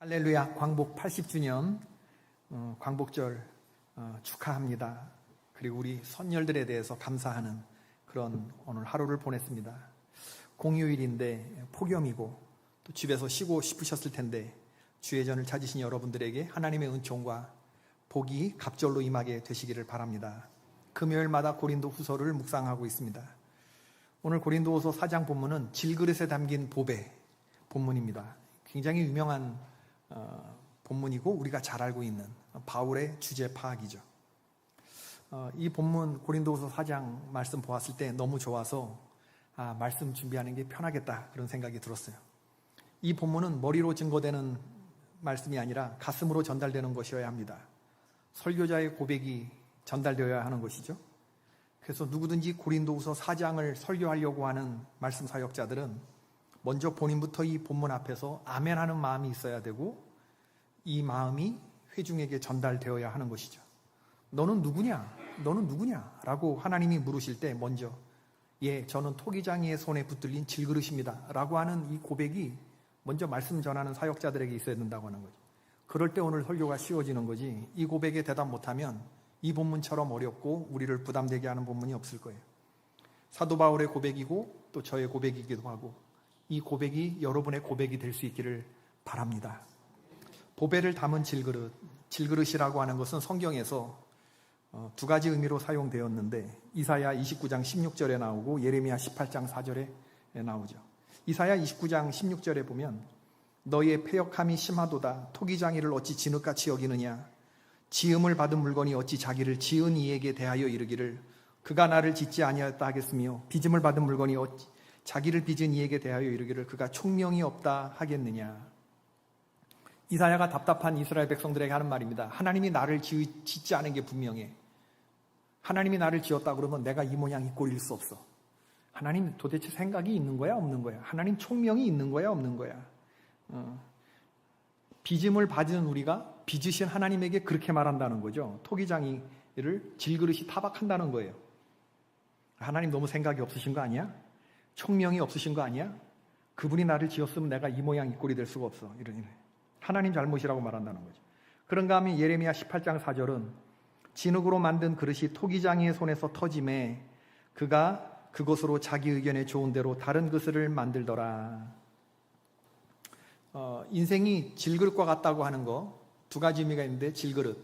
할렐루야, 광복 80주년 광복절 축하합니다. 그리고 우리 선열들에 대해서 감사하는 그런 오늘 하루를 보냈습니다. 공휴일인데 폭염이고 또 집에서 쉬고 싶으셨을 텐데 주의 전을 찾으신 여러분들에게 하나님의 은총과 복이 갑절로 임하게 되시기를 바랍니다. 금요일마다 고린도 후서를 묵상하고 있습니다. 오늘 고린도후서 4장 본문은 질그릇에 담긴 보배 본문입니다. 굉장히 유명한 본문이고 우리가 잘 알고 있는 바울의 주제 파악이죠. 이 본문 고린도후서 4장 말씀 보았을 때 너무 좋아서 말씀 준비하는 게 편하겠다 그런 생각이 들었어요. 이 본문은 머리로 증거되는 말씀이 아니라 가슴으로 전달되는 것이어야 합니다. 설교자의 고백이 전달되어야 하는 것이죠. 그래서 누구든지 고린도후서 4장을 설교하려고 하는 말씀 사역자들은 먼저 본인부터 이 본문 앞에서 아멘하는 마음이 있어야 되고 이 마음이 회중에게 전달되어야 하는 것이죠. 너는 누구냐? 너는 누구냐? 라고 하나님이 물으실 때 먼저 저는 토기장이의 손에 붙들린 질그릇입니다 라고 하는 이 고백이 먼저 말씀 전하는 사역자들에게 있어야 된다고 하는 거죠. 그럴 때 오늘 설교가 쉬워지는 거지, 이 고백에 대답 못하면 이 본문처럼 어렵고 우리를 부담되게 하는 본문이 없을 거예요. 사도 바울의 고백이고 또 저의 고백이기도 하고 이 고백이 여러분의 고백이 될 수 있기를 바랍니다. 보배를 담은 질그릇, 질그릇이라고 하는 것은 성경에서 두 가지 의미로 사용되었는데 이사야 29장 16절에 나오고 예레미야 18장 4절에 나오죠. 이사야 29장 16절에 보면 너희의 패역함이 심하도다. 토기장이를 어찌 진흙같이 여기느냐. 지음을 받은 물건이 어찌 자기를 지은 이에게 대하여 이르기를 그가 나를 짓지 아니하였다 하겠으며 빚음을 받은 물건이 어찌 자기를 빚은 이에게 대하여 이르기를 그가 총명이 없다 하겠느냐. 이사야가 답답한 이스라엘 백성들에게 하는 말입니다. 하나님이 나를 짓지 않은 게 분명해. 하나님이 나를 지었다 그러면 내가 이 모양 이 꼴일 수 없어. 하나님 도대체 생각이 있는 거야 없는 거야? 하나님 총명이 있는 거야 없는 거야? 빚음을 받은 우리가 빚으신 하나님에게 그렇게 말한다는 거죠. 토기장이를 질그릇이 타박한다는 거예요. 하나님 너무 생각이 없으신 거 아니야? 총명이 없으신 거 아니야? 그분이 나를 지었으면 내가 이 모양 이 꼴이 될 수가 없어. 이런 하나님 잘못이라고 말한다는 거죠. 그런가 하면 예레미야 18장 4절은 진흙으로 만든 그릇이 토기장이의 손에서 터짐에 그가 그것으로 자기 의견에 좋은 대로 다른 그릇을 만들더라. 인생이 질그릇과 같다고 하는 거 두 가지 의미가 있는데, 질그릇,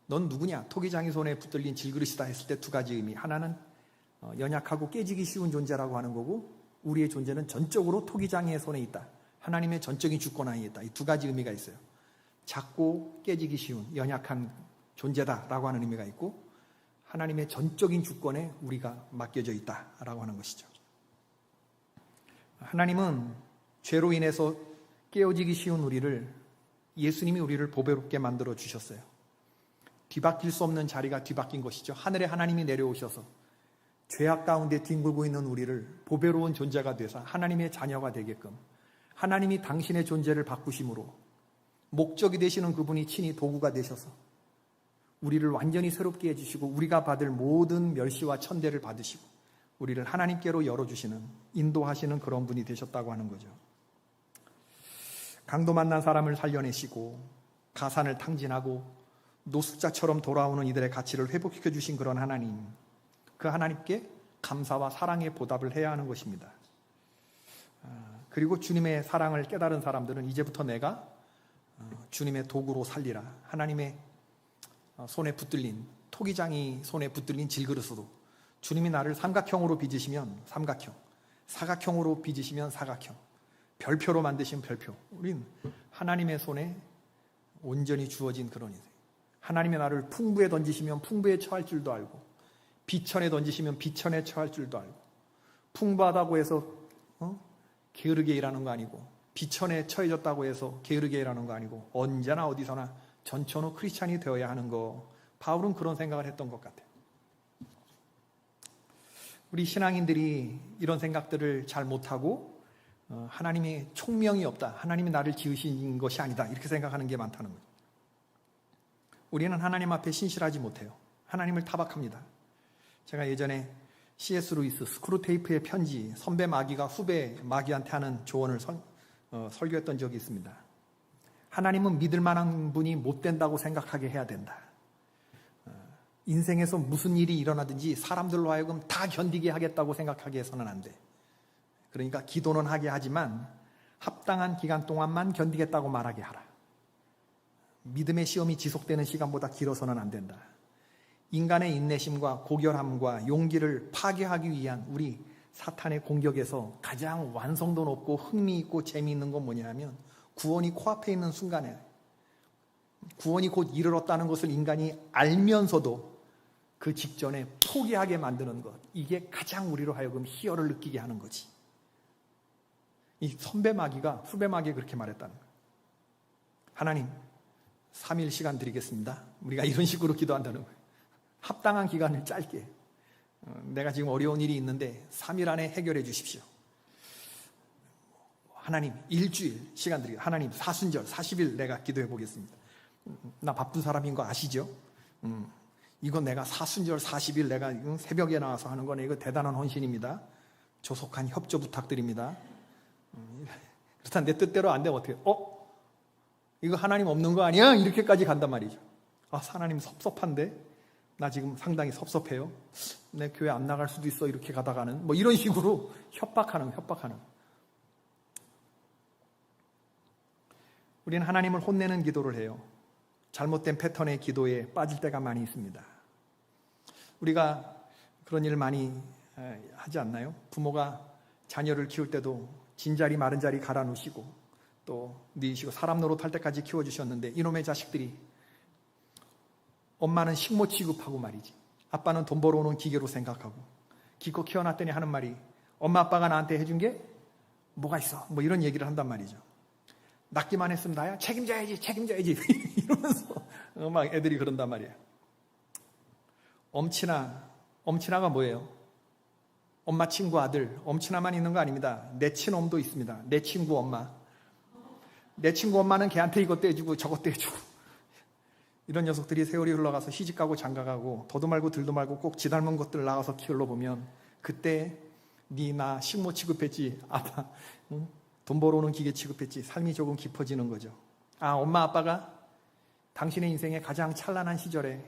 넌 누구냐? 토기장이 손에 붙들린 질그릇이다 했을 때 두 가지 의미. 하나는 연약하고 깨지기 쉬운 존재라고 하는 거고, 우리의 존재는 전적으로 토기장이의 손에 있다. 하나님의 전적인 주권 안에 있다. 이 두 가지 의미가 있어요. 작고 깨지기 쉬운 연약한 존재다라고 하는 의미가 있고, 하나님의 전적인 주권에 우리가 맡겨져 있다라고 하는 것이죠. 하나님은 죄로 인해서 깨어지기 쉬운 우리를, 예수님이 우리를 보배롭게 만들어 주셨어요. 뒤바뀔 수 없는 자리가 뒤바뀐 것이죠. 하늘에 하나님이 내려오셔서 죄악 가운데 뒹굴고 있는 우리를 보배로운 존재가 되사 하나님의 자녀가 되게끔 하나님이 당신의 존재를 바꾸심으로 목적이 되시는 그분이 친히 도구가 되셔서 우리를 완전히 새롭게 해주시고 우리가 받을 모든 멸시와 천대를 받으시고 우리를 하나님께로 열어주시는, 인도하시는 그런 분이 되셨다고 하는 거죠. 강도 만난 사람을 살려내시고 가산을 탕진하고 노숙자처럼 돌아오는 이들의 가치를 회복시켜 주신 그런 하나님, 그 하나님께 감사와 사랑의 보답을 해야 하는 것입니다. 그리고 주님의 사랑을 깨달은 사람들은 이제부터 내가 주님의 도구로 살리라. 하나님의 손에 붙들린, 토기장이 손에 붙들린 질그릇으로 주님이 나를 삼각형으로 빚으시면 삼각형, 사각형으로 빚으시면 사각형, 별표로 만드신 별표. 우린 하나님의 손에 온전히 주어진 그런 인생. 하나님의 나를 풍부에 던지시면 풍부에 처할 줄도 알고, 비천에 던지시면 비천에 처할 줄도 알고, 풍부하다고 해서 게으르게 일하는 거 아니고, 비천에 처해졌다고 해서 게으르게 일하는 거 아니고, 언제나 어디서나 전천후 크리스찬이 되어야 하는 거. 바울은 그런 생각을 했던 것 같아요. 우리 신앙인들이 이런 생각들을 잘 못하고 하나님의 총명이 없다, 하나님이 나를 지으신 것이 아니다, 이렇게 생각하는 게 많다는 거죠. 우리는 하나님 앞에 신실하지 못해요. 하나님을 타박합니다. 제가 예전에 C.S. 루이스 스크루테이프의 편지, 선배 마귀가 후배 마귀한테 하는 조언을 설교했던 적이 있습니다. 하나님은 믿을 만한 분이 못 된다고 생각하게 해야 된다. 인생에서 무슨 일이 일어나든지 사람들로 하여금 다 견디게 하겠다고 생각하게 해서는 안 돼. 그러니까 기도는 하게 하지만 합당한 기간 동안만 견디겠다고 말하게 하라. 믿음의 시험이 지속되는 시간보다 길어서는 안 된다. 인간의 인내심과 고결함과 용기를 파괴하기 위한 우리 사탄의 공격에서 가장 완성도 높고 흥미있고 재미있는 건 뭐냐면 구원이 코앞에 있는 순간에 구원이 곧 이르렀다는 것을 인간이 알면서도 그 직전에 포기하게 만드는 것, 이게 가장 우리로 하여금 희열을 느끼게 하는 거지. 이 선배 마귀가 후배 마귀에 그렇게 말했다는 거예요. 하나님 3일 시간 드리겠습니다. 우리가 이런 식으로 기도한다는 거예요. 합당한 기간을 짧게, 내가 지금 어려운 일이 있는데 3일 안에 해결해 주십시오. 하나님 일주일 시간 드리겠습니다. 하나님 사순절 40일 내가 기도해 보겠습니다. 나 바쁜 사람인 거 아시죠? 이거 내가 사순절 40일 내가 새벽에 나와서 하는 거네. 이거 대단한 헌신입니다. 조속한 협조 부탁드립니다. 그렇다 내 뜻대로 안 되면 어떻게? 이거 하나님 없는 거 아니야? 이렇게까지 간단 말이죠. 하나님 섭섭한데? 나 지금 상당히 섭섭해요. 내 교회 안 나갈 수도 있어. 이렇게 가다가는 뭐 이런 식으로 협박하는. 우리는 하나님을 혼내는 기도를 해요. 잘못된 패턴의 기도에 빠질 때가 많이 있습니다. 우리가 그런 일 많이 하지 않나요? 부모가 자녀를 키울 때도 진자리 마른 자리 갈아 놓으시고 또 뉘시고 사람 노릇할 때까지 키워주셨는데 이놈의 자식들이 엄마는 식모 취급하고 말이지, 아빠는 돈 벌어오는 기계로 생각하고 기껏 키워놨더니 하는 말이 엄마 아빠가 나한테 해준 게 뭐가 있어? 뭐 이런 얘기를 한단 말이죠. 낳기만 했으면 나야 책임져야지 이러면서 막 애들이 그런단 말이에요. 엄친아가 뭐예요? 엄마 친구 아들, 엄친아만 있는 거 아닙니다. 내 친엄도 있습니다. 내 친구 엄마. 내 친구 엄마는 걔한테 이것도 해주고 저것도 해주고, 이런 녀석들이 세월이 흘러가서 시집가고 장가가고 더도 말고 들도 말고 꼭 지 닮은 것들 나가서 키울러보면 그때 니 나 식모 취급했지, 아빠 돈 벌어오는 기계 취급했지, 삶이 조금 깊어지는 거죠. 엄마 아빠가 당신의 인생의 가장 찬란한 시절에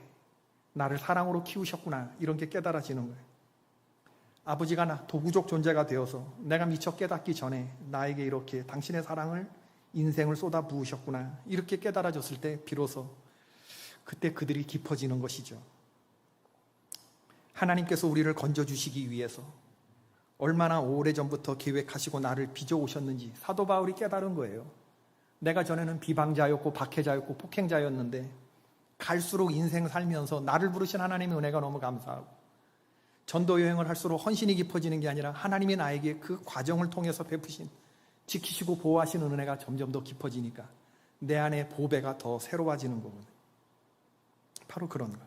나를 사랑으로 키우셨구나, 이런 게 깨달아지는 거예요. 아버지가 나 도구적 존재가 되어서 내가 미처 깨닫기 전에 나에게 이렇게 당신의 사랑을, 인생을 쏟아 부으셨구나, 이렇게 깨달아졌을 때 비로소 그때 그들이 깊어지는 것이죠. 하나님께서 우리를 건져주시기 위해서 얼마나 오래전부터 계획하시고 나를 빚어오셨는지 사도 바울이 깨달은 거예요. 내가 전에는 비방자였고 박해자였고 폭행자였는데 갈수록 인생 살면서 나를 부르신 하나님의 은혜가 너무 감사하고, 전도 여행을 할수록 헌신이 깊어지는 게 아니라 하나님이 나에게 그 과정을 통해서 베푸신, 지키시고 보호하시는 은혜가 점점 더 깊어지니까 내 안에 보배가 더 새로워지는 거거든요. 바로 그런 거예요.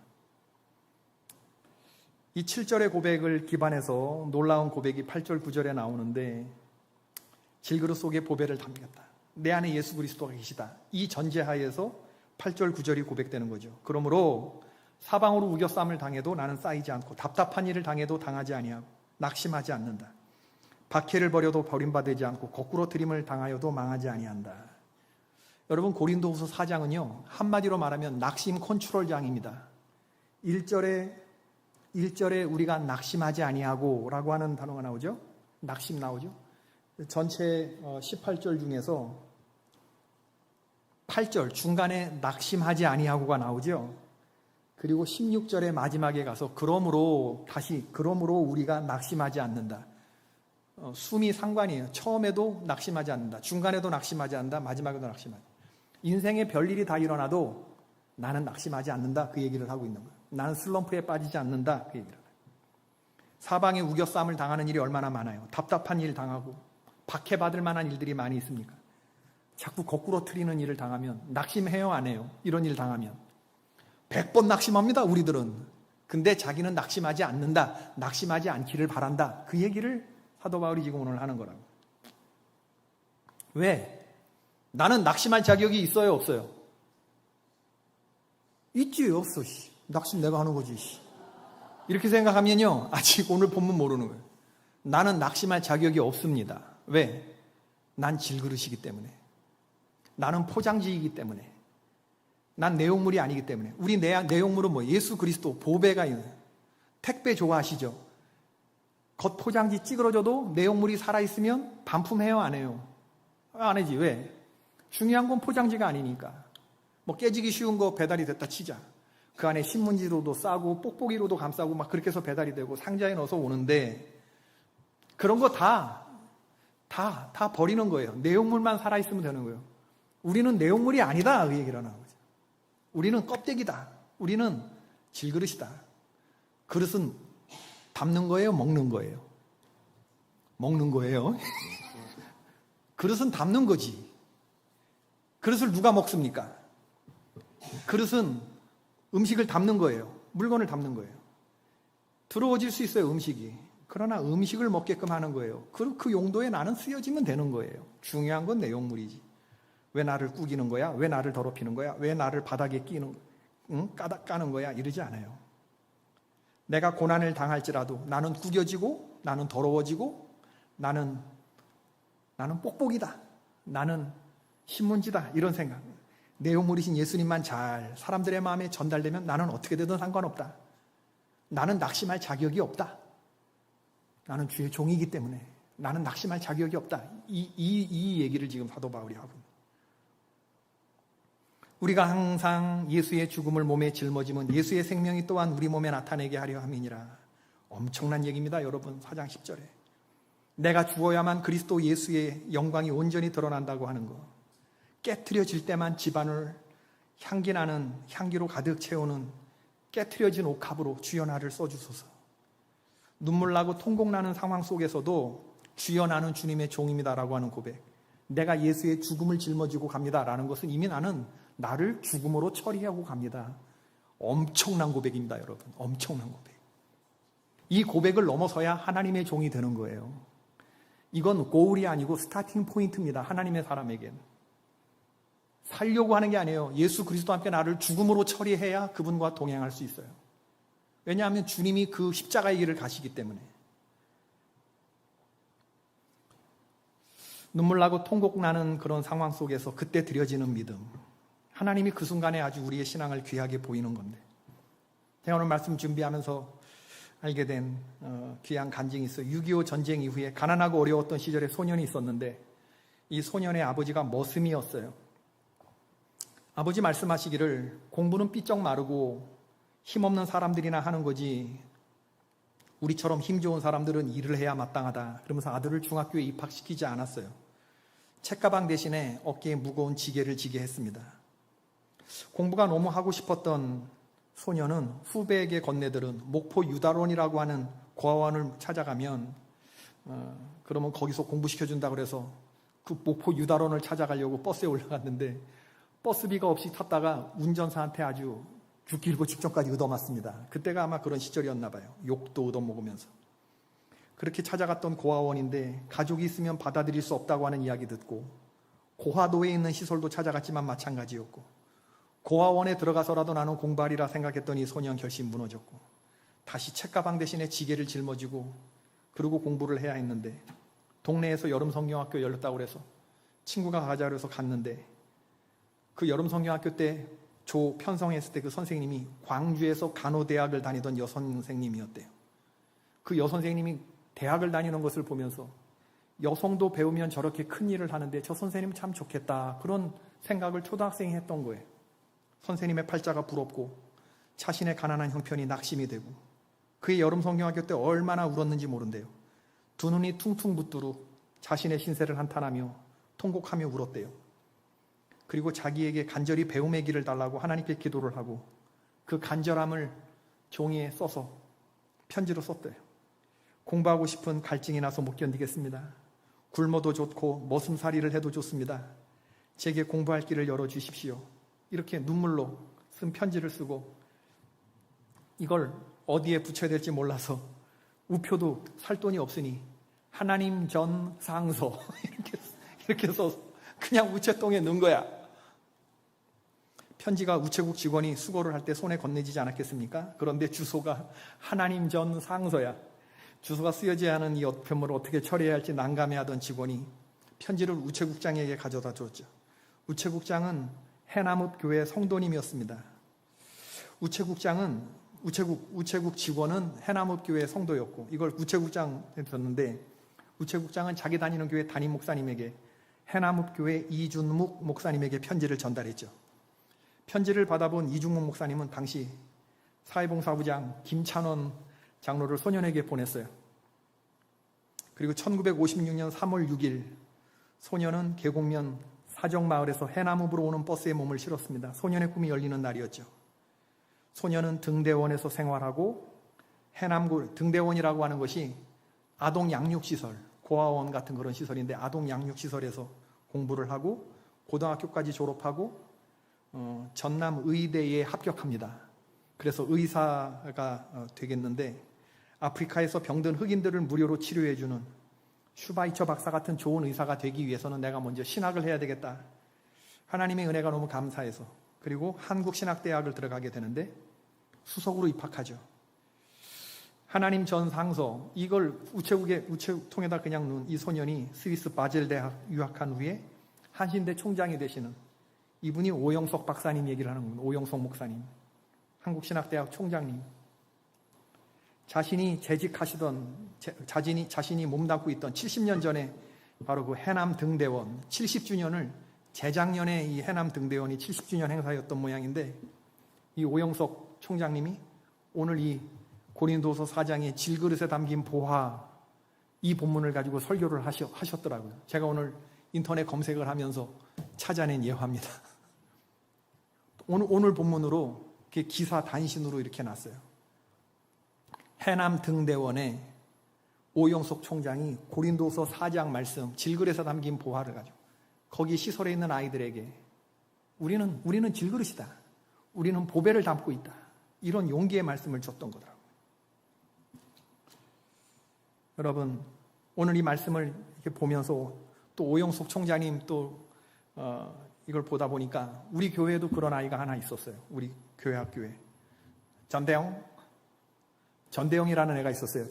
이 7절의 고백을 기반해서 놀라운 고백이 8절 9절에 나오는데, 질그릇 속에 보배를 담겼다, 내 안에 예수 그리스도가 계시다, 이 전제하에서 8절 9절이 고백되는 거죠. 그러므로 사방으로 우겨쌈을 당해도 나는 쌓이지 않고 답답한 일을 당해도 당하지 아니하고 낙심하지 않는다. 박해를 벌여도 버림받지 않고 거꾸로 들임을 당하여도 망하지 아니한다. 여러분, 고린도후서 4장은요 한마디로 말하면 낙심 컨트롤장입니다. 1절에 우리가 낙심하지 아니하고 라고 하는 단어가 나오죠. 낙심 나오죠. 전체 18절 중에서 8절 중간에 낙심하지 아니하고가 나오죠. 그리고 16절의 마지막에 가서 그러므로 우리가 낙심하지 않는다. 숨이 상관이에요. 처음에도 낙심하지 않는다, 중간에도 낙심하지 않는다, 마지막에도 낙심하지. 인생에 별일이 다 일어나도 나는 낙심하지 않는다, 그 얘기를 하고 있는 거예요. 나는 슬럼프에 빠지지 않는다, 그 얘기를. 사방에 우겨쌈을 당하는 일이 얼마나 많아요. 답답한 일 당하고 박해받을 만한 일들이 많이 있습니까? 자꾸 거꾸로 트리는 일을 당하면 낙심해요, 안 해요? 이런 일 당하면 100번 낙심합니다, 우리들은. 근데 자기는 낙심하지 않는다, 낙심하지 않기를 바란다, 그 얘기를 사도 바울이 지금 오늘 하는 거라고. 왜? 나는 낙심할 자격이 있어요, 없어요? 있지, 없어. 낙심 내가 하는 거지. 이렇게 생각하면요, 아직 오늘 본문 모르는 거예요. 나는 낙심할 자격이 없습니다. 왜? 난 질그릇이기 때문에. 나는 포장지이기 때문에. 난 내용물이 아니기 때문에. 우리 내용물은 뭐 예수 그리스도 보배가 있는 택배 좋아하시죠? 겉 포장지 찌그러져도 내용물이 살아있으면 반품해요, 안 해요? 안 하지. 왜? 중요한 건 포장지가 아니니까. 뭐 깨지기 쉬운 거 배달이 됐다 치자. 그 안에 신문지로도 싸고 뽁뽁이로도 감싸고 막 그렇게 해서 배달이 되고 상자에 넣어서 오는데 그런 거 다 버리는 거예요. 내용물만 살아있으면 되는 거예요. 우리는 내용물이 아니다, 그 얘기를 하는 거죠. 우리는 껍데기다. 우리는 질그릇이다. 그릇은 담는 거예요, 먹는 거예요? 먹는 거예요. 그릇은 담는 거지. 그릇을 누가 먹습니까? 그릇은 음식을 담는 거예요. 물건을 담는 거예요. 들어오질 수 있어요, 음식이. 그러나 음식을 먹게끔 하는 거예요. 그 용도에 나는 쓰여지면 되는 거예요. 중요한 건 내용물이지. 왜 나를 꾸기는 거야? 왜 나를 더럽히는 거야? 왜 나를 바닥에 까는 거야? 이러지 않아요. 내가 고난을 당할지라도 나는 구겨지고 나는 더러워지고 나는 뽁뽁이다. 나는 신문지다. 이런 생각. 내용물이신 예수님만 잘 사람들의 마음에 전달되면 나는 어떻게 되든 상관없다. 나는 낙심할 자격이 없다. 나는 주의 종이기 때문에 나는 낙심할 자격이 없다. 이 얘기를 지금 사도 바울이 하고 있습니다. 우리가 항상 예수의 죽음을 몸에 짊어지면 예수의 생명이 또한 우리 몸에 나타내게 하려 함이니라. 엄청난 얘기입니다, 여러분. 4장 10절에. 내가 죽어야만 그리스도 예수의 영광이 온전히 드러난다고 하는 거. 깨트려질 때만 집안을 향기나는 향기로 가득 채우는 깨트려진 옥합으로 주여 나를 써주소서. 눈물 나고 통곡 나는 상황 속에서도 주여 나는 주님의 종입니다라고 하는 고백. 내가 예수의 죽음을 짊어지고 갑니다라는 것은 이미 나를 죽음으로 처리하고 갑니다. 엄청난 고백입니다, 여러분. 엄청난 고백. 이 고백을 넘어서야 하나님의 종이 되는 거예요. 이건 고울이 아니고 스타팅 포인트입니다, 하나님의 사람에겐. 살려고 하는 게 아니에요. 예수 그리스도와 함께 나를 죽음으로 처리해야 그분과 동행할 수 있어요. 왜냐하면 주님이 그 십자가의 길을 가시기 때문에. 눈물 나고 통곡 나는 그런 상황 속에서 그때 드려지는 믿음. 하나님이 그 순간에 아주 우리의 신앙을 귀하게 보이는 건데. 제가 오늘 말씀 준비하면서 알게 된 귀한 간증이 있어요. 6.25 전쟁 이후에 가난하고 어려웠던 시절에 소년이 있었는데 이 소년의 아버지가 머슴이었어요. 아버지 말씀하시기를 공부는 삐쩍 마르고 힘없는 사람들이나 하는 거지 우리처럼 힘 좋은 사람들은 일을 해야 마땅하다. 그러면서 아들을 중학교에 입학시키지 않았어요. 책가방 대신에 어깨에 무거운 지게를 지게 했습니다. 공부가 너무 하고 싶었던 소년은 후배에게 건네들은 목포 유다론이라고 하는 고아원을 찾아가면 그러면 거기서 공부시켜준다고 그래서 그 목포 유다론을 찾아가려고 버스에 올라갔는데 버스비가 없이 탔다가 운전사한테 아주 죽기 일보 직전까지 얻어맞습니다. 그때가 아마 그런 시절이었나 봐요. 욕도 얻어먹으면서. 그렇게 찾아갔던 고아원인데 가족이 있으면 받아들일 수 없다고 하는 이야기 듣고 고하도에 있는 시설도 찾아갔지만 마찬가지였고 고아원에 들어가서라도 나는 공부하리라 생각했더니 소년 결심 무너졌고 다시 책가방 대신에 지게를 짊어지고 그리고 공부를 해야 했는데 동네에서 여름 성경학교 열렸다고 그래서 친구가 가자 그래서 갔는데 그 여름 성경학교 때 편성했을 때 그 선생님이 광주에서 간호대학을 다니던 여선생님이었대요. 그 여선생님이 대학을 다니는 것을 보면서 여성도 배우면 저렇게 큰 일을 하는데 저 선생님 참 좋겠다. 그런 생각을 초등학생이 했던 거예요. 선생님의 팔자가 부럽고 자신의 가난한 형편이 낙심이 되고 그의 여름 성경학교 때 얼마나 울었는지 모른대요. 두 눈이 퉁퉁 붓도록 자신의 신세를 한탄하며 통곡하며 울었대요. 그리고 자기에게 간절히 배움의 길을 달라고 하나님께 기도를 하고 그 간절함을 종이에 써서 편지로 썼대요. 공부하고 싶은 갈증이 나서 못 견디겠습니다. 굶어도 좋고 머슴살이를 해도 좋습니다. 제게 공부할 길을 열어주십시오. 이렇게 눈물로 쓴 편지를 쓰고 이걸 어디에 붙여야 될지 몰라서 우표도 살 돈이 없으니 하나님 전 상서 이렇게 써서 그냥 우체통에 넣은 거야. 편지가 우체국 직원이 수거를 할 때 손에 건네지지 않았겠습니까? 그런데 주소가 하나님 전 상서야. 주소가 쓰여지지 않은 이 편물을 어떻게 처리해야 할지 난감해하던 직원이 편지를 우체국장에게 가져다 줬죠. 우체국장은 해남읍 교회 성도님이었습니다. 우체국 직원은 해남읍 교회 성도였고 이걸 우체국장에 뒀는데 우체국장은 자기 다니는 교회 담임 목사님에게 해남읍 교회 이준묵 목사님에게 편지를 전달했죠. 편지를 받아본 이준묵 목사님은 당시 사회봉사부장 김찬원 장로를 소년에게 보냈어요. 그리고 1956년 3월 6일 소년은 계곡면 사정마을에서 해남읍으로 오는 버스에 몸을 실었습니다. 소년의 꿈이 열리는 날이었죠. 소년은 등대원에서 생활하고 해남구 등대원이라고 하는 것이 아동 양육시설, 고아원 같은 그런 시설인데 아동 양육시설에서 공부를 하고 고등학교까지 졸업하고 전남 의대에 합격합니다. 그래서 의사가 되겠는데 아프리카에서 병든 흑인들을 무료로 치료해주는 슈바이처 박사 같은 좋은 의사가 되기 위해서는 내가 먼저 신학을 해야 되겠다. 하나님의 은혜가 너무 감사해서 그리고 한국신학대학을 들어가게 되는데 수석으로 입학하죠. 하나님 전상서 이걸 우체통에다 그냥 놓은 이 소년이 스위스 바젤 대학 유학한 후에 한신대 총장이 되시는 이분이 오영석 박사님 얘기를 하는 겁니다. 오영석 목사님, 한국신학대학 총장님. 자신이 몸담고 있던 70년 전에 바로 그 해남 등대원 70주년을 재작년에 이 해남 등대원이 70주년 행사였던 모양인데 이 오영석 총장님이 오늘 이 고린도서 4장의 질그릇에 담긴 보화 이 본문을 가지고 설교를 하셨더라고요. 제가 오늘 인터넷 검색을 하면서 찾아낸 예화입니다. 오늘 본문으로 기사 단신으로 이렇게 났어요. 해남 등대원의 오영석 총장이 고린도서 4장 말씀 질그릇에 담긴 보화를 가지고 거기 시설에 있는 아이들에게 우리는 질그릇이다. 우리는 보배를 담고 있다. 이런 용기의 말씀을 줬던 거더라고요. 여러분, 오늘 이 말씀을 이렇게 보면서 또 오영석 총장님 이걸 보다 보니까 우리 교회에도 그런 아이가 하나 있었어요. 우리 교회 학교에. 전대영이라는 애가 있었어요.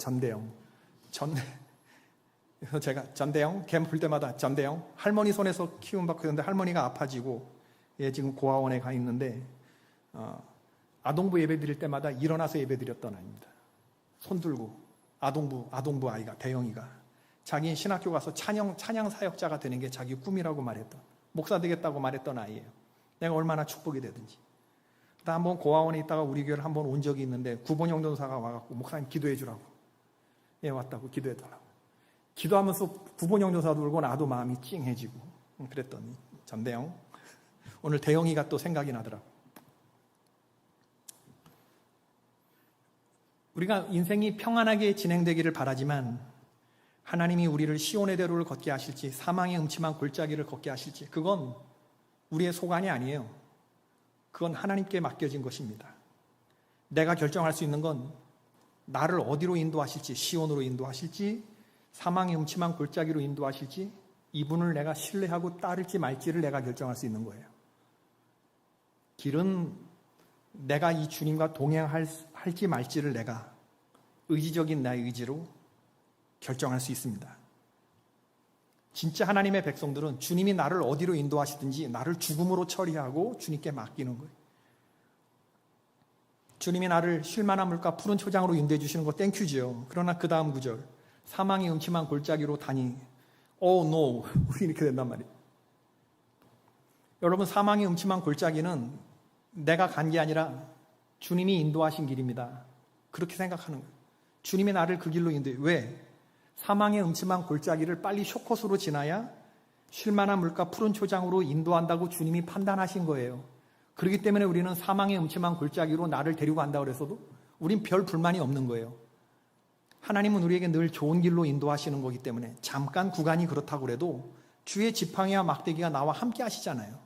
그래서 제가 전대영 캠 풀 때마다 전대영 할머니 손에서 키움받고 있는데 할머니가 아파지고 얘 지금 고아원에 가 있는데 아동부 예배 드릴 때마다 일어나서 예배 드렸던 아이입니다. 손 들고 아동부 아이가 대영이가 자기 신학교 가서 찬양 사역자가 되는 게 자기 꿈이라고 말했던 목사 되겠다고 말했던 아이예요. 내가 얼마나 축복이 되든지. 나 한번 고아원에 있다가 우리 교회를 한번 온 적이 있는데 구본영 전사가 와갖고 목사님 기도해 주라고 왔다고 기도해 달라고 기도하면서 구본영 전사도 울고 나도 마음이 찡해지고 그랬더니 전대영 오늘 대영이가 또 생각이 나더라고. 우리가 인생이 평안하게 진행되기를 바라지만 하나님이 우리를 시온의 대로를 걷게 하실지 사망의 음침한 골짜기를 걷게 하실지 그건 우리의 소관이 아니에요. 그건 하나님께 맡겨진 것입니다. 내가 결정할 수 있는 건 나를 어디로 인도하실지 시온으로 인도하실지 사망의 음침한 골짜기로 인도하실지 이분을 내가 신뢰하고 따를지 말지를 내가 결정할 수 있는 거예요. 길은 내가 이 주님과 동행할지 말지를 내가 의지적인 나의 의지로 결정할 수 있습니다. 진짜 하나님의 백성들은 주님이 나를 어디로 인도하시든지 나를 죽음으로 처리하고 주님께 맡기는 거예요. 주님이 나를 쉴만한 물가 푸른 초장으로 인도해 주시는 거 땡큐지요. 그러나 그 다음 구절 사망의 음침한 골짜기로 다니 Oh no 우리 이렇게 된단 말이에요. 여러분 사망의 음침한 골짜기는 내가 간 게 아니라 주님이 인도하신 길입니다. 그렇게 생각하는 거예요. 주님이 나를 그 길로 인도해. 왜? 사망의 음침한 골짜기를 빨리 쇼컷으로 지나야 쉴만한 물가 푸른 초장으로 인도한다고 주님이 판단하신 거예요. 그렇기 때문에 우리는 사망의 음침한 골짜기로 나를 데리고 간다고 해서도 우린 별 불만이 없는 거예요. 하나님은 우리에게 늘 좋은 길로 인도하시는 거기 때문에 잠깐 구간이 그렇다고 해도 주의 지팡이와 막대기가 나와 함께 하시잖아요.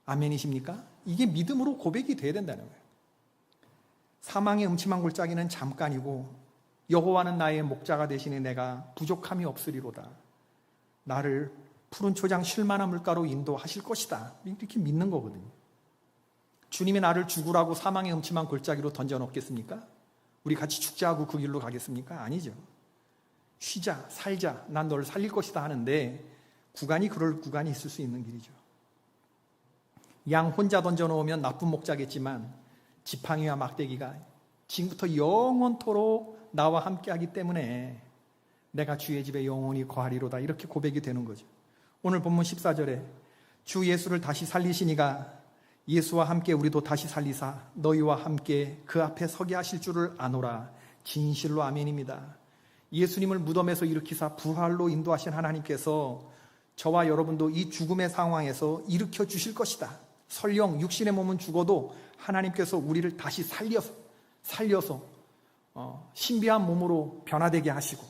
아멘이십니까? 이게 믿음으로 고백이 돼야 된다는 거예요. 사망의 음침한 골짜기는 잠깐이고 여호와는 나의 목자가 되시니 내가 부족함이 없으리로다. 나를 푸른 초장 쉴만한 물가로 인도하실 것이다. 이렇게 믿는 거거든요. 주님이 나를 죽으라고 사망의 음침한 골짜기로 던져놓겠습니까? 우리 같이 죽자고 그 길로 가겠습니까? 아니죠. 쉬자, 살자, 난 널 살릴 것이다 하는데 구간이 그럴 구간이 있을 수 있는 길이죠. 양 혼자 던져놓으면 나쁜 목자겠지만 지팡이와 막대기가 지금부터 영원토록 나와 함께하기 때문에 내가 주의 집에 영원히 거하리로다, 이렇게 고백이 되는 거죠. 오늘 본문 14절에 주 예수를 다시 살리시니가 예수와 함께 우리도 다시 살리사 너희와 함께 그 앞에 서게 하실 줄을 아노라. 진실로 아멘입니다. 예수님을 무덤에서 일으키사 부활로 인도하신 하나님께서 저와 여러분도 이 죽음의 상황에서 일으켜 주실 것이다. 설령 육신의 몸은 죽어도 하나님께서 우리를 다시 살려서 신비한 몸으로 변화되게 하시고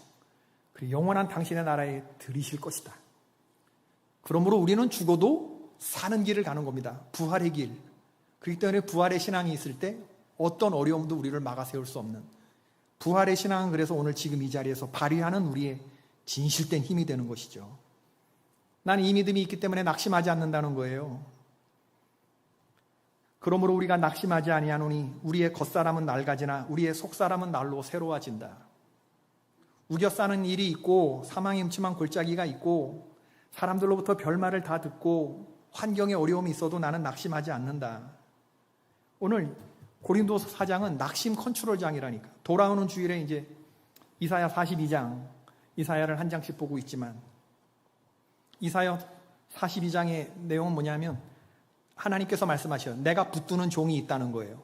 그리고 영원한 당신의 나라에 들이실 것이다. 그러므로 우리는 죽어도 사는 길을 가는 겁니다. 부활의 길. 그렇기 때문에 부활의 신앙이 있을 때 어떤 어려움도 우리를 막아세울 수 없는, 부활의 신앙은 그래서 오늘 지금 이 자리에서 발휘하는 우리의 진실된 힘이 되는 것이죠. 나는 이 믿음이 있기 때문에 낙심하지 않는다는 거예요. 그러므로 우리가 낙심하지 아니하노니 우리의 겉사람은 낡아지나 우리의 속사람은 날로 새로워진다. 우겨 싸는 일이 있고 사망의 음침한 골짜기가 있고 사람들로부터 별말을 다 듣고 환경에 어려움이 있어도 나는 낙심하지 않는다. 오늘 고린도서 4장은 낙심 컨트롤장이라니까. 돌아오는 주일에 이제 이사야 42장, 이사야를 한 장씩 보고 있지만 이사야 42장의 내용은 뭐냐면 하나님께서 말씀하셔요. 내가 붙드는 종이 있다는 거예요.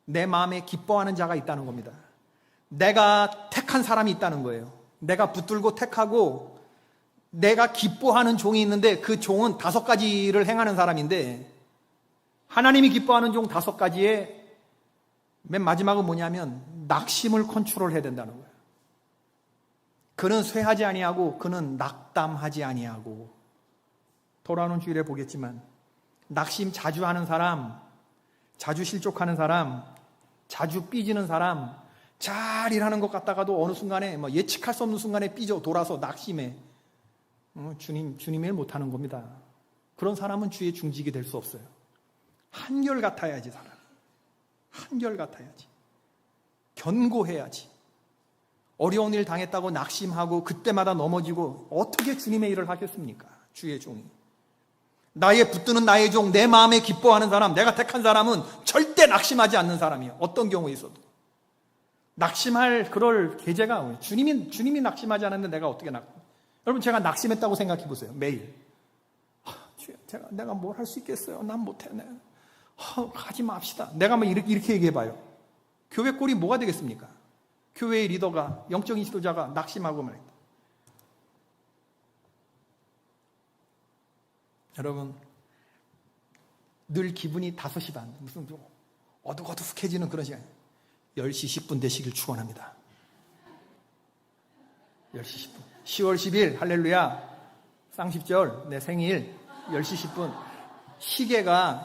내 마음에 기뻐하는 자가 있다는 겁니다. 내가 택한 사람이 있다는 거예요. 내가 붙들고 택하고 내가 기뻐하는 종이 있는데 그 종은 5가지를 행하는 사람인데 하나님이 기뻐하는 종 5가지에 맨 마지막은 뭐냐면 낙심을 컨트롤해야 된다는 거예요. 그는 쇠하지 아니하고 그는 낙담하지 아니하고. 돌아오는 주일에 보겠지만 낙심 자주 하는 사람, 자주 실족하는 사람, 자주 삐지는 사람, 잘 일하는 것 같다가도 어느 순간에 예측할 수 없는 순간에 삐져 돌아서 낙심해. 주님 일 못하는 겁니다. 그런 사람은 주의 중직이 될 수 없어요. 한결같아야지 사람. 한결같아야지. 견고해야지. 어려운 일 당했다고 낙심하고 그때마다 넘어지고 어떻게 주님의 일을 하겠습니까? 주의 종이. 나의 붙드는 나의 종, 내 마음에 기뻐하는 사람, 내가 택한 사람은 절대 낙심하지 않는 사람이에요. 어떤 경우에 있어도. 낙심할 그럴 계제가 주님이 낙심하지 않았는데 내가 어떻게 여러분 제가 낙심했다고 생각해 보세요. 매일. 내가 뭘 할 수 있겠어요? 난 못해. 가지 맙시다. 내가 이렇게 얘기해 봐요. 교회 꼴이 뭐가 되겠습니까? 교회의 리더가, 영적인 지도자가 낙심하고 말입니다. 여러분, 늘 기분이 5시 반, 무슨 어둑어둑해지는 그런 시간. 10시 10분 되시길 축원합니다. 10시 10분. 10월 10일 할렐루야. 쌍십절 내 생일 10시 10분. 시계가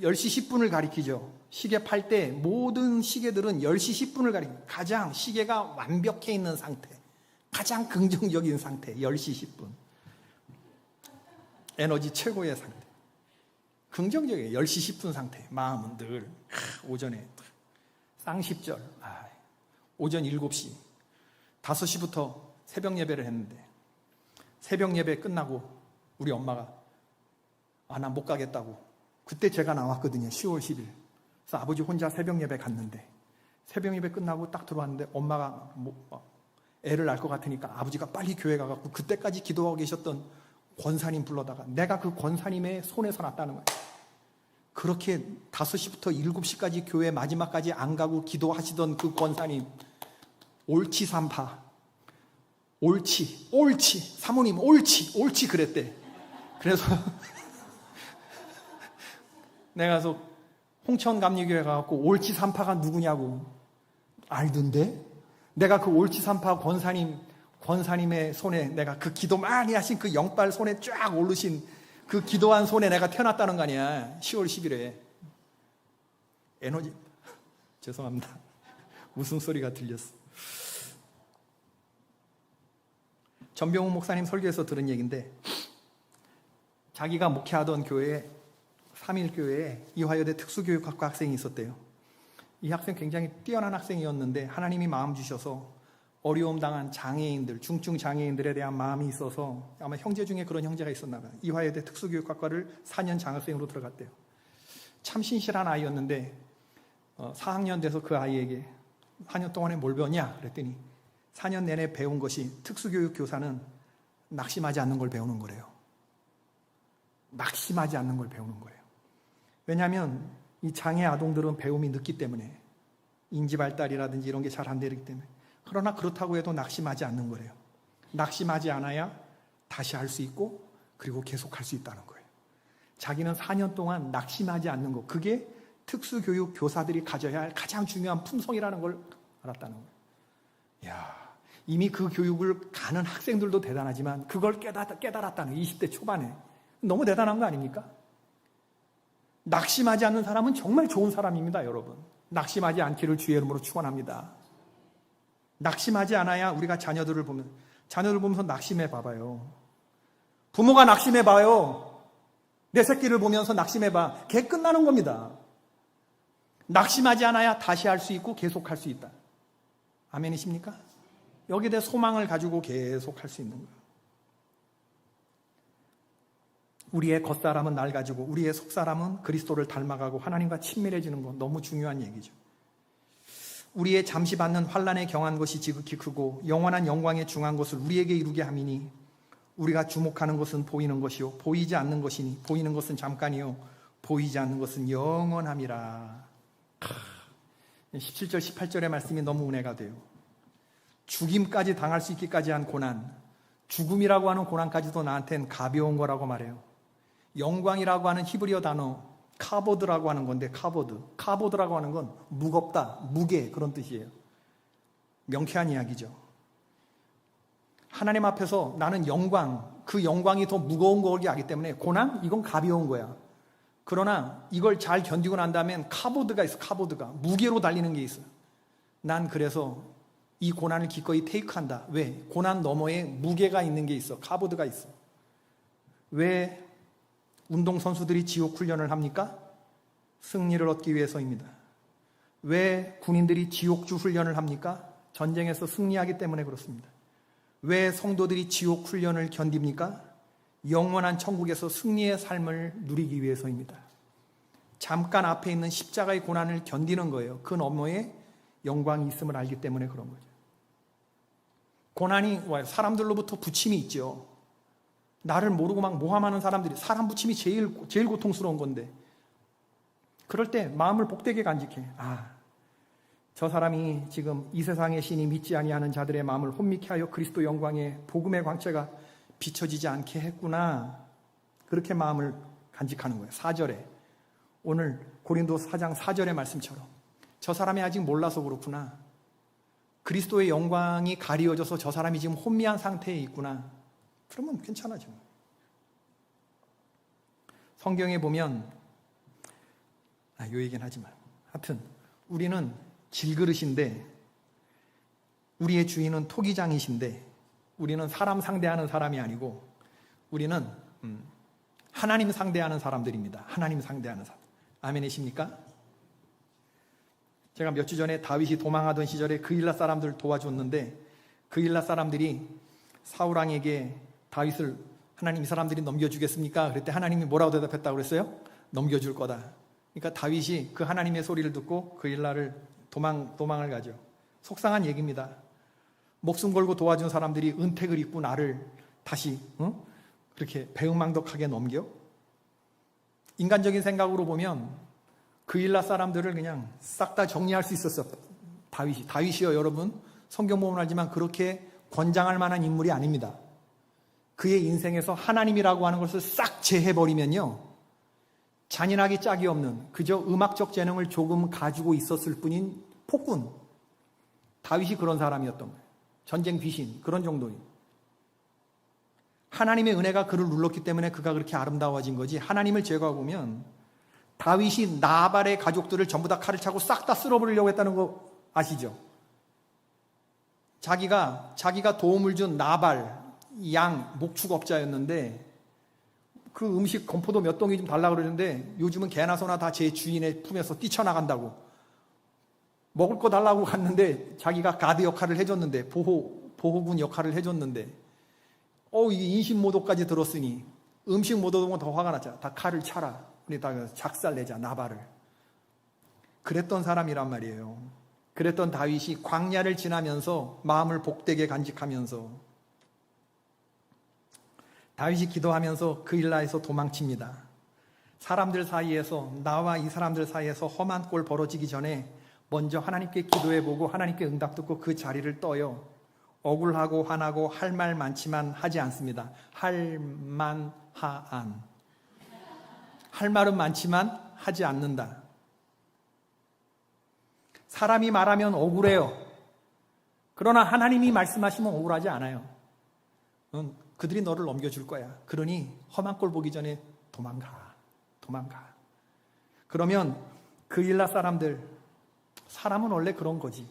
10시 10분을 가리키죠. 시계 팔 때 모든 시계들은 10시 10분을 가리킵니다. 가장 시계가 완벽해 있는 상태, 가장 긍정적인 상태, 10시 10분. 에너지 최고의 상태. 긍정적이에요. 10시 10분 상태. 마음은 늘 오전에 쌍십절 오전 7시 5시부터 새벽 예배를 했는데 새벽 예배 끝나고 우리 엄마가 나 못 가겠다고. 그때 제가 나왔거든요. 10월 10일. 그래서 아버지 혼자 새벽 예배 갔는데 새벽 예배 끝나고 딱 들어왔는데 엄마가 애를 낳을 것 같으니까 아버지가 빨리 교회 가갖고 그때까지 기도하고 계셨던 권사님 불러다가 내가 그 권사님의 손에서 났다는 거예요. 그렇게 5시부터 7시까지 교회 마지막까지 안 가고 기도하시던 그 권사님, 옳지 삼파, 옳지 사모님 옳지 그랬대. 그래서 내가 가서 홍천감리교회 가갖고 옳지 삼파가 누구냐고 알던데, 내가 그 옳지 삼파 권사님의 손에 내가 그 기도 많이 하신 그 영빨 손에 쫙 오르신 그 기도한 손에 내가 태어났다는 거 아니야. 10월 10일에. 에너지. 죄송합니다. 웃음소리가 들렸어. 전병훈 목사님 설교에서 들은 얘기인데 자기가 목회하던 교회에 3.1교회에 이화여대 특수교육학과 학생이 있었대요. 이 학생 굉장히 뛰어난 학생이었는데 하나님이 마음 주셔서 어려움 당한 장애인들, 중증 장애인들에 대한 마음이 있어서 아마 형제 중에 그런 형제가 있었나 봐요. 이화여대 특수교육학과를 4년 장학생으로 들어갔대요. 참 신실한 아이였는데 4학년 돼서 그 아이에게 4년 동안에 뭘 배웠냐 그랬더니 4년 내내 배운 것이 특수교육 교사는 낙심하지 않는 걸 배우는 거래요. 낙심하지 않는 걸 배우는 거예요. 왜냐하면 이 장애 아동들은 배움이 늦기 때문에 인지 발달이라든지 이런 게 잘 안 되기 때문에. 그러나 그렇다고 해도 낙심하지 않는 거래요. 낙심하지 않아야 다시 할 수 있고 그리고 계속할 수 있다는 거예요. 자기는 4년 동안 낙심하지 않는 것, 그게 특수교육 교사들이 가져야 할 가장 중요한 품성이라는 걸 알았다는 거예요. 이야, 이미 그 교육을 가는 학생들도 대단하지만 그걸 깨달았다는 20대 초반에 너무 대단한 거 아닙니까? 낙심하지 않는 사람은 정말 좋은 사람입니다, 여러분. 낙심하지 않기를 주의 이름으로 축원합니다. 낙심하지 않아야 우리가 자녀들을 보면서 낙심해 봐봐요. 부모가 낙심해 봐요. 내 새끼를 보면서 낙심해 봐. 걔 끝나는 겁니다. 낙심하지 않아야 다시 할 수 있고 계속할 수 있다. 아멘이십니까? 여기에 대해 소망을 가지고 계속할 수 있는 거예요. 우리의 겉사람은 낡아지고 우리의 속사람은 그리스도를 닮아가고 하나님과 친밀해지는 것, 너무 중요한 얘기죠. 우리의 잠시 받는 환난에 경한 것이 지극히 크고 영원한 영광에 중한 것을 우리에게 이루게 함이니 우리가 주목하는 것은 보이는 것이요 보이지 않는 것이니 보이는 것은 잠깐이요 보이지 않는 것은 영원함이라. 17절 18절의 말씀이 너무 은혜가 돼요. 죽임까지 당할 수 있기까지 한 고난, 죽음이라고 하는 고난까지도 나한테는 가벼운 거라고 말해요. 영광이라고 하는 히브리어 단어 카보드라고 하는 건데, 카보드라고 하는 건 무겁다, 무게, 그런 뜻이에요. 명쾌한 이야기죠. 하나님 앞에서 나는 영광, 그 영광이 더 무거운 거기 하기 때문에 고난? 이건 가벼운 거야. 그러나 이걸 잘 견디고 난 다음엔 카보드가 있어. 카보드가 무게로 달리는 게 있어. 난 그래서 이 고난을 기꺼이 테이크한다. 왜? 고난 너머에 무게가 있는 게 있어. 카보드가 있어. 왜 운동선수들이 지옥 훈련을 합니까? 승리를 얻기 위해서입니다. 왜 군인들이 지옥주 훈련을 합니까? 전쟁에서 승리하기 때문에 그렇습니다. 왜 성도들이 지옥 훈련을 견딥니까? 영원한 천국에서 승리의 삶을 누리기 위해서입니다. 잠깐 앞에 있는 십자가의 고난을 견디는 거예요. 그 너머에 영광이 있음을 알기 때문에 그런 거죠. 고난이 와요. 사람들로부터 부침이 있죠. 나를 모르고 막 모함하는 사람들이, 사람 부침이 제일 고통스러운 건데, 그럴 때 마음을 복되게 간직해. 저 사람이 지금 이 세상의 신이 믿지 아니하는 자들의 마음을 혼미케 하여 그리스도 영광의 복음의 광채가 비춰지지 않게 했구나. 그렇게 마음을 간직하는 거예요. 4절에, 오늘 고린도서 4장 4절의 말씀처럼 저 사람이 아직 몰라서 그렇구나. 그리스도의 영광이 가리워져서 저 사람이 지금 혼미한 상태에 있구나. 그러면 괜찮아져. 성경에 보면 요 얘기는 하지 마. 하여튼 우리는 질그릇인데 우리의 주인은 토기장이신데 우리는 사람 상대하는 사람이 아니고 우리는 하나님 상대하는 사람들입니다. 하나님 상대하는 사람. 아멘이십니까? 제가 몇 주 전에 다윗이 도망하던 시절에 그일라 사람들을 도와줬는데 그일라 사람들이 사울왕에게 다윗을 하나님 이 사람들이 넘겨주겠습니까? 그랬더니 하나님이 뭐라고 대답했다고 그랬어요? 넘겨줄 거다. 그러니까 다윗이 그 하나님의 소리를 듣고 그일라를 도망을 가죠. 속상한 얘기입니다. 목숨 걸고 도와준 사람들이 은택을 입고 나를 다시 그렇게 배은망덕하게 넘겨? 인간적인 생각으로 보면 그일라 사람들을 그냥 싹 다 정리할 수 있었어. 다윗이요, 여러분. 성경 보면 알지만 그렇게 권장할 만한 인물이 아닙니다. 그의 인생에서 하나님이라고 하는 것을 싹 제해버리면요, 잔인하기 짝이 없는, 그저 음악적 재능을 조금 가지고 있었을 뿐인 폭군. 다윗이 그런 사람이었던 거예요. 전쟁 귀신, 그런 정도인. 하나님의 은혜가 그를 눌렀기 때문에 그가 그렇게 아름다워진 거지. 하나님을 제거하고 보면 다윗이 나발의 가족들을 전부 다 칼을 차고 싹 다 쓸어버리려고 했다는 거 아시죠? 자기가 도움을 준 나발, 양, 목축업자였는데 그 음식 건포도 몇 동이 좀 달라고 그러는데 요즘은 개나 소나 다 제 주인의 품에서 뛰쳐나간다고 먹을 거 달라고 갔는데 자기가 가드 역할을 해줬는데 보호군 역할을 해줬는데 이게 인신모독까지 들었으니 음식 못 얻으면 더 화가 났잖아. 다 칼을 차라. 우리 다 작살내자. 나발을. 그랬던 사람이란 말이에요. 그랬던 다윗이 광야를 지나면서 마음을 복되게 간직하면서 다윗이 기도하면서 그일라에서 도망칩니다. 사람들 사이에서 나와 이 사람들 사이에서 험한 꼴 벌어지기 전에 먼저 하나님께 기도해보고 하나님께 응답 듣고 그 자리를 떠요. 억울하고 화나고 할 말 많지만 하지 않습니다. 할 말은 많지만 하지 않는다. 사람이 말하면 억울해요. 그러나 하나님이 말씀하시면 억울하지 않아요. 그들이 너를 넘겨줄 거야. 그러니 험한 꼴 보기 전에 도망가. 그러면 그일라 사람들, 사람은 원래 그런 거지.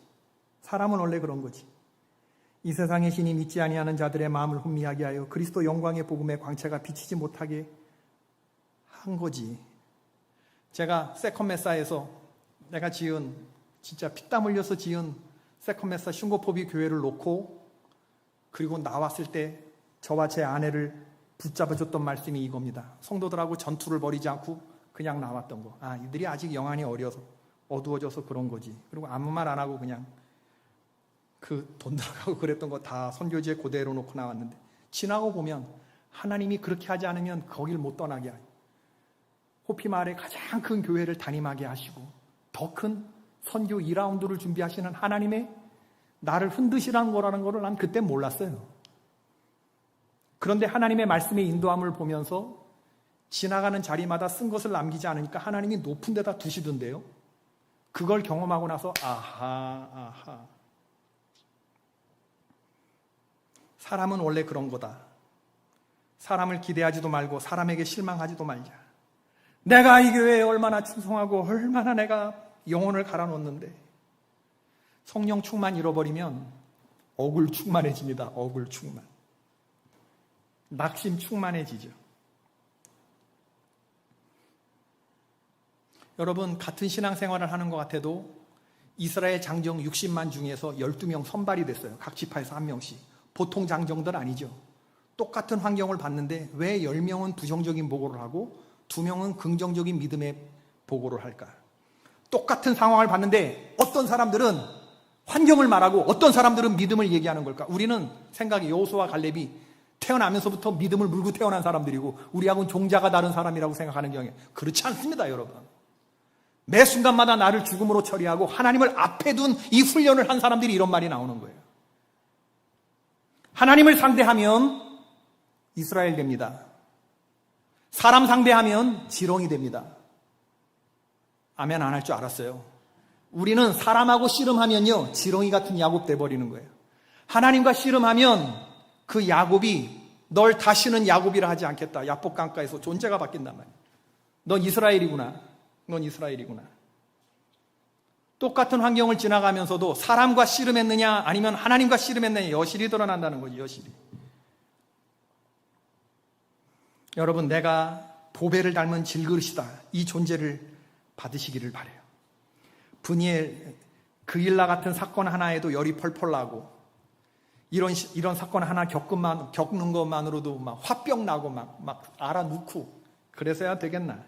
이 세상의 신이 믿지 아니하는 자들의 마음을 혼미하게 하여 그리스도 영광의 복음의 광채가 비치지 못하게 한 거지. 제가 세컨메사에서 내가 지은, 진짜 피땀 흘려서 지은 세컨메사 슝고포비 교회를 놓고 그리고 나왔을 때 저와 제 아내를 붙잡아줬던 말씀이 이겁니다. 성도들하고 전투를 벌이지 않고 그냥 나왔던 거. 이들이 아직 영안이 어려서 어두워져서 그런 거지. 그리고 아무 말 안 하고 그냥 그 돈 들어가고 그랬던 거 다 선교지에 그대로 놓고 나왔는데 지나고 보면 하나님이 그렇게 하지 않으면 거길 못 떠나게 하요. 호피 마을의 가장 큰 교회를 담임하게 하시고 더 큰 선교 2라운드를 준비하시는 하나님의 나를 흔드시라는 거라는 거를 난 그때 몰랐어요. 그런데 하나님의 말씀의 인도함을 보면서 지나가는 자리마다 쓴 것을 남기지 않으니까 하나님이 높은 데다 두시던데요. 그걸 경험하고 나서 아하. 사람은 원래 그런 거다. 사람을 기대하지도 말고 사람에게 실망하지도 말자. 내가 이 교회에 얼마나 충성하고 얼마나 내가 영혼을 갈아놓는데 성령 충만 잃어버리면 억울 충만해집니다. 억울 충만. 낙심 충만해지죠. 여러분, 같은 신앙생활을 하는 것 같아도 이스라엘 장정 60만 중에서 12명 선발이 됐어요. 각 지파에서 한 명씩. 보통 장정들 아니죠. 똑같은 환경을 봤는데 왜 10명은 부정적인 보고를 하고 2명은 긍정적인 믿음의 보고를 할까? 똑같은 상황을 봤는데 어떤 사람들은 환경을 말하고 어떤 사람들은 믿음을 얘기하는 걸까? 우리는 생각이 여호수아와 갈렙이 태어나면서부터 믿음을 물고 태어난 사람들이고 우리하고는 종자가 다른 사람이라고 생각하는 경우에 그렇지 않습니다, 여러분. 매 순간마다 나를 죽음으로 처리하고 하나님을 앞에 둔 이 훈련을 한 사람들이 이런 말이 나오는 거예요. 하나님을 상대하면 이스라엘 됩니다. 사람 상대하면 지렁이 됩니다. 아멘 안 할 줄 알았어요. 우리는 사람하고 씨름하면요 지렁이 같은 야곱 돼버리는 거예요. 하나님과 씨름하면 그 야곱이 널 다시는 야곱이라 하지 않겠다. 야복 강가에서 존재가 바뀐단 말이에요. 넌 이스라엘이구나. 똑같은 환경을 지나가면서도 사람과 씨름했느냐 아니면 하나님과 씨름했느냐 여실히 드러난다는 거죠. 여실히. 여러분, 내가 보배를 닮은 질그릇이다. 이 존재를 받으시기를 바라요. 분이엘 그일라 같은 사건 하나에도 열이 펄펄 나고 이런 사건 하나 겪는 것만으로도 막 화병 나고 막 알아놓고 그래서야 되겠나?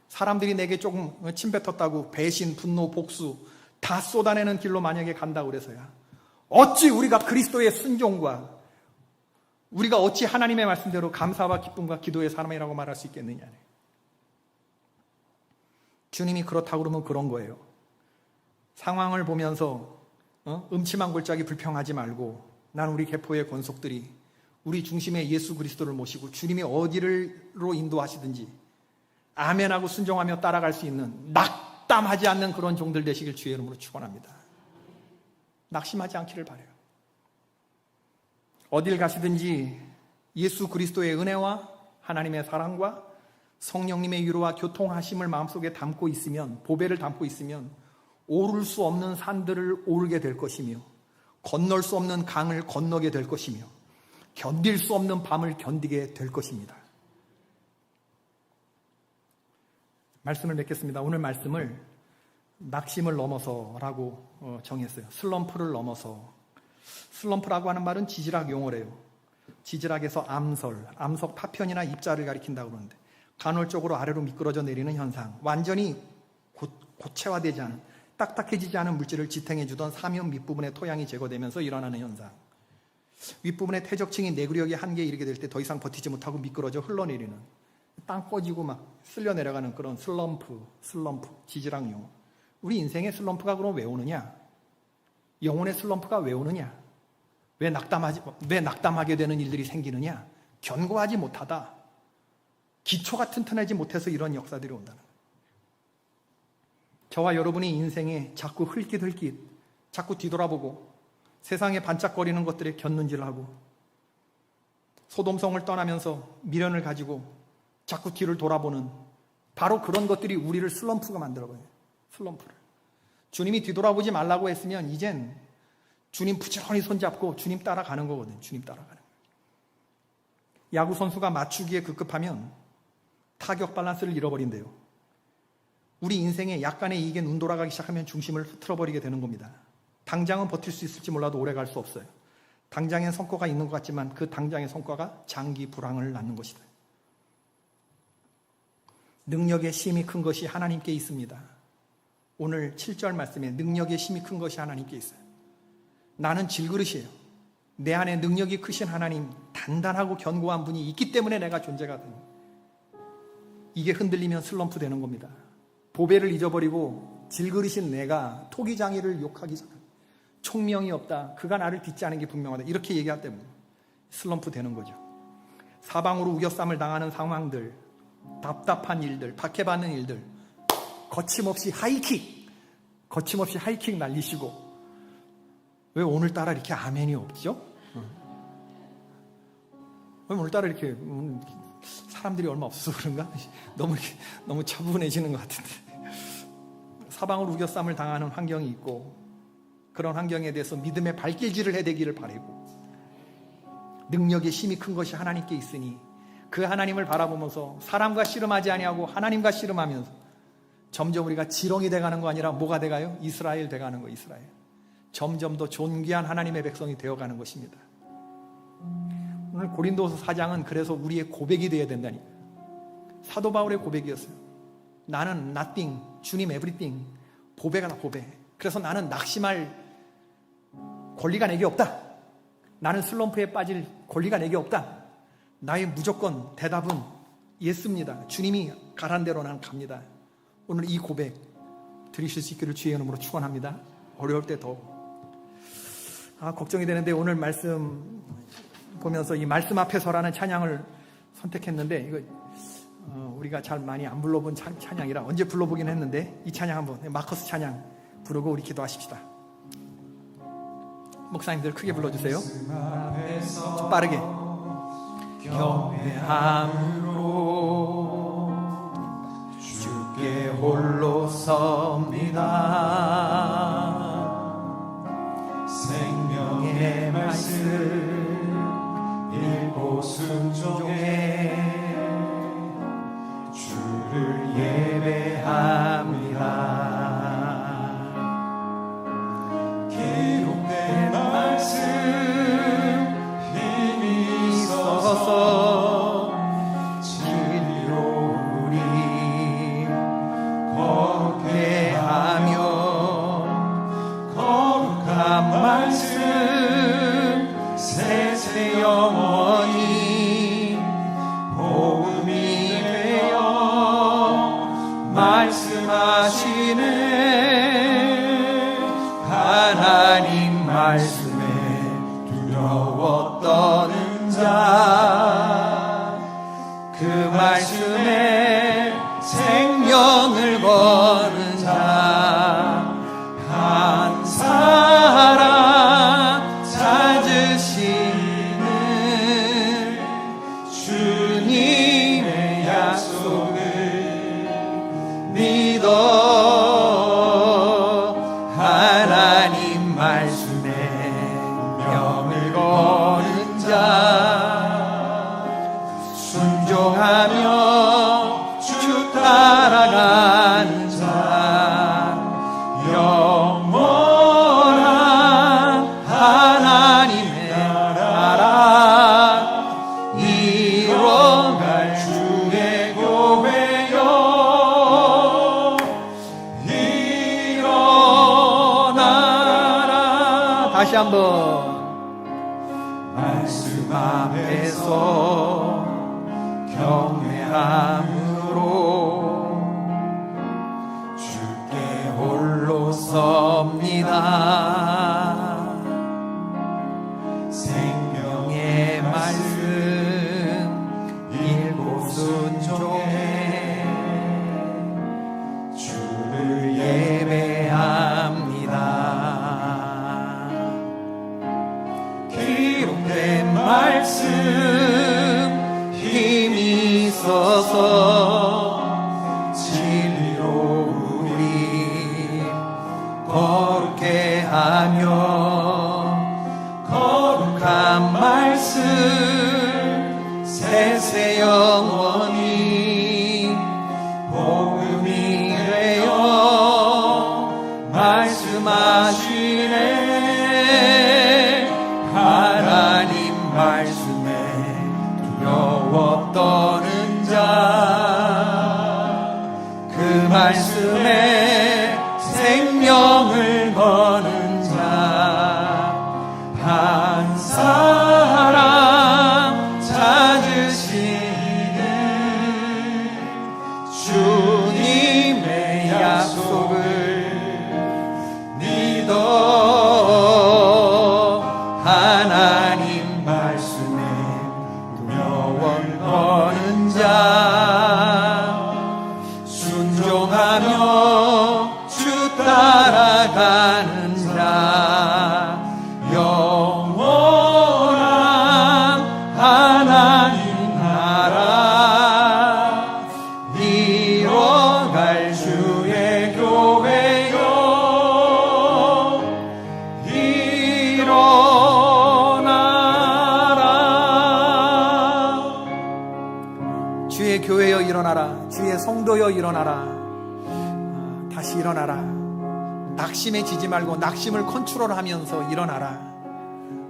사람들이 내게 조금 침뱉었다고 배신, 분노, 복수 다 쏟아내는 길로 만약에 간다고 그래서야 어찌 우리가 그리스도의 순종과 우리가 어찌 하나님의 말씀대로 감사와 기쁨과 기도의 사람이라고 말할 수 있겠느냐. 주님이 그렇다고 그러면 그런 거예요. 상황을 보면서 음침한 골짜기 불평하지 말고 난 우리 개포의 권속들이 우리 중심에 예수 그리스도를 모시고 주님이 어디로 인도하시든지 아멘하고 순종하며 따라갈 수 있는 낙담하지 않는 그런 종들 되시길 주의 이름으로 축원합니다. 낙심하지 않기를 바라요. 어딜 가시든지 예수 그리스도의 은혜와 하나님의 사랑과 성령님의 위로와 교통하심을 마음속에 담고 있으면, 보배를 담고 있으면 오를 수 없는 산들을 오르게 될 것이며 건널 수 없는 강을 건너게 될 것이며 견딜 수 없는 밤을 견디게 될 것입니다. 말씀을 맺겠습니다. 오늘 말씀을 낙심을 넘어서라고 정했어요. 슬럼프를 넘어서. 슬럼프라고 하는 말은 지질학 용어래요. 지질학에서 암석 파편이나 입자를 가리킨다고 그러는데 간헐적으로 아래로 미끄러져 내리는 현상, 완전히 고체화되지 않은, 딱딱해지지 않은 물질을 지탱해 주던 사면 밑부분의 토양이 제거되면서 일어나는 현상, 윗부분의 퇴적층이 내구력의 한계에 이르게 될 때 더 이상 버티지 못하고 미끄러져 흘러내리는, 땅 꺼지고 막 쓸려 내려가는 그런 슬럼프, 지질학 용어. 우리 인생의 슬럼프가 그럼 왜 오느냐? 영혼의 슬럼프가 왜 오느냐? 왜 낙담하게 되는 일들이 생기느냐? 견고하지 못하다. 기초가 튼튼하지 못해서 이런 역사들이 온다는 거예요. 저와 여러분이 인생에 자꾸 흘깃 자꾸 뒤돌아보고 세상에 반짝거리는 것들에 곁눈질하고 소돔성을 떠나면서 미련을 가지고 자꾸 뒤를 돌아보는 바로 그런 것들이 우리를 슬럼프가 만들어버려요. 슬럼프를. 주님이 뒤돌아보지 말라고 했으면 이젠 주님 부지런히 손잡고 주님 따라가는 거거든요. 주님 따라가는 거예요. 야구 선수가 맞추기에 급급하면 타격 밸런스를 잃어버린대요. 우리 인생에 약간의 이익에 눈 돌아가기 시작하면 중심을 흐트러버리게 되는 겁니다. 당장은 버틸 수 있을지 몰라도 오래 갈 수 없어요. 당장엔 성과가 있는 것 같지만 그 당장의 성과가 장기 불황을 낳는 것이다. 능력의 심이 큰 것이 하나님께 있습니다. 오늘 7절 말씀에 능력의 심이 큰 것이 하나님께 있어요. 나는 질그릇이에요. 내 안에 능력이 크신 하나님, 단단하고 견고한 분이 있기 때문에 내가 존재가 됩니다. 이게 흔들리면 슬럼프 되는 겁니다. 보배를 잊어버리고 질그릇인 내가 토기장이를 욕하기 시작합니다. 총명이 없다. 그가 나를 빚지 않은 게 분명하다. 이렇게 얘기할 때면 슬럼프 되는 거죠. 사방으로 우겨쌈을 당하는 상황들, 답답한 일들, 박해받는 일들, 거침없이 하이킥 날리시고. 왜 오늘따라 이렇게 아멘이 없죠? 왜 오늘따라 이렇게 사람들이 얼마 없어서 그런가? 너무 차분해지는 것 같은데. 사방으로 우겨쌈을 당하는 환경이 있고 그런 환경에 대해서 믿음의 발길질을 해대기를 바라고 능력의 힘이 큰 것이 하나님께 있으니 그 하나님을 바라보면서 사람과 씨름하지 아니하고 하나님과 씨름하면서 점점 우리가 지렁이 돼가는 거 아니라 뭐가 돼가요? 이스라엘 돼가는 거. 이스라엘. 점점 더 존귀한 하나님의 백성이 되어가는 것입니다. 오늘 고린도서 4장은 그래서 우리의 고백이 되어야 된다니까. 사도 바울의 고백이었어요. 나는 nothing, 주님 everything. 보배가 다 보배. 그래서 나는 낙심할 권리가 내게 없다. 나는 슬럼프에 빠질 권리가 내게 없다. 나의 무조건 대답은 예스입니다. 주님이 가란 대로 나는 갑니다. 오늘 이 고백 들으실 수 있기를 주의 이름으로 축원합니다. 어려울 때 더 걱정이 되는데 오늘 말씀 보면서 이 말씀 앞에서라는 찬양을 선택했는데 이거 우리가 잘 많이 안 불러본 찬양이라 언제 불러보긴 했는데 이 찬양 한번 마커스 찬양 부르고 우리 기도하십시다. 목사님들 크게 불러주세요. 좀 빠르게. 경외함으로 주께 홀로 섭니다. 생명의 말씀 읽고 순종해 주를 예배합니다. 기록된 말씀 힘이 있어서 진리로 우리 거룩게 하며 거룩한 말씀 세세 영원히 복음이 되어 말씀하시네. 하나님 말씀에 두려워 떠는 자, 그 말씀에 생명을 거는 자, 한 사람 찾으시는 주님의 약속을 믿어. 하나님 말씀에 명을 거는 자, 순종하며 주 따라가는 자, 다시 한번. 말씀 앞에서 경외함으로 주께 홀로 섭니다. 생명의 말씀 일곱 순종에 주를 예배합니다. 기록된 말씀 힘이 있어서 진리로 우리 거룩해 하며 거룩한 말씀 세세 영원히 복음이 되어 말씀하시네. 하나님 말씀에 두려워 떠는 자, 그 말씀에 생명을 거는 자, 한 사람 찾으시는 주님의 약속을 믿어. 하나님 말씀에 두려워 떠는 자, 순종하며 주 따라가는 자, 영원한 하나님 나라 이뤄갈 주의 교회요 일어나라. 주의 교회여 일어나라. 주의 성도여 일어나라. 다시 일어나라. 낙심에 지지 말고 낙심을 컨트롤하면서 일어나라.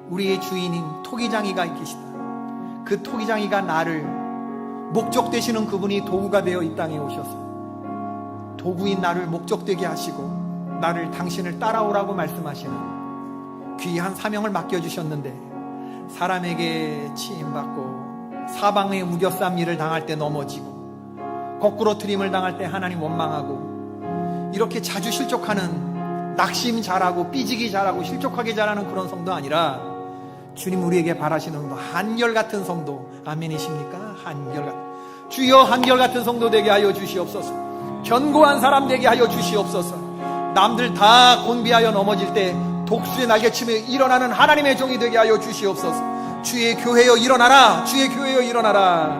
우리의 주인인 토기장이가 계시다. 그 토기장이가 나를, 목적 되시는 그분이 도구가 되어 이 땅에 오셔서 도구인 나를 목적되게 하시고 나를, 당신을 따라오라고 말씀하시는 귀한 사명을 맡겨주셨는데, 사람에게 치임받고 사방에 우겨쌈 일을 당할 때 넘어지고 거꾸로 트림을 당할 때 하나님 원망하고, 이렇게 자주 실족하는, 낙심 잘하고 삐지기 잘하고 실족하게 잘하는 그런 성도 아니라, 주님 우리에게 바라시는 성도, 한결같은 성도. 아멘이십니까? 한결같은, 주여 한결같은 성도 되게 하여 주시옵소서. 견고한 사람 되게 하여 주시옵소서. 남들 다 곤비하여 넘어질 때 독수의 날개치며 일어나는 하나님의 종이 되게 하여 주시옵소서. 주의 교회여 일어나라. 주의 교회여 일어나라.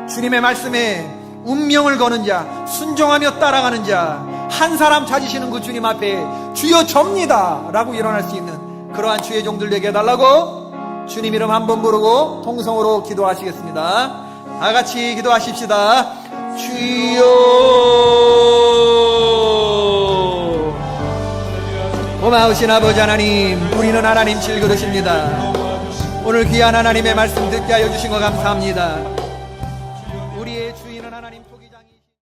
주님의 말씀에 운명을 거는 자, 순종하며 따라가는 자, 한 사람 찾으시는 그 주님 앞에 주여 접니다 라고 일어날 수 있는 그러한 주의 종들 되게 해달라고 주님 이름 한번 부르고 통성으로 기도하시겠습니다. 다같이 기도하십시다. 주여. 고마우신 아버지 하나님, 우리는 하나님 질그릇입니다. 오늘 귀한 하나님의 말씀 듣게 하여 주신 거 감사합니다.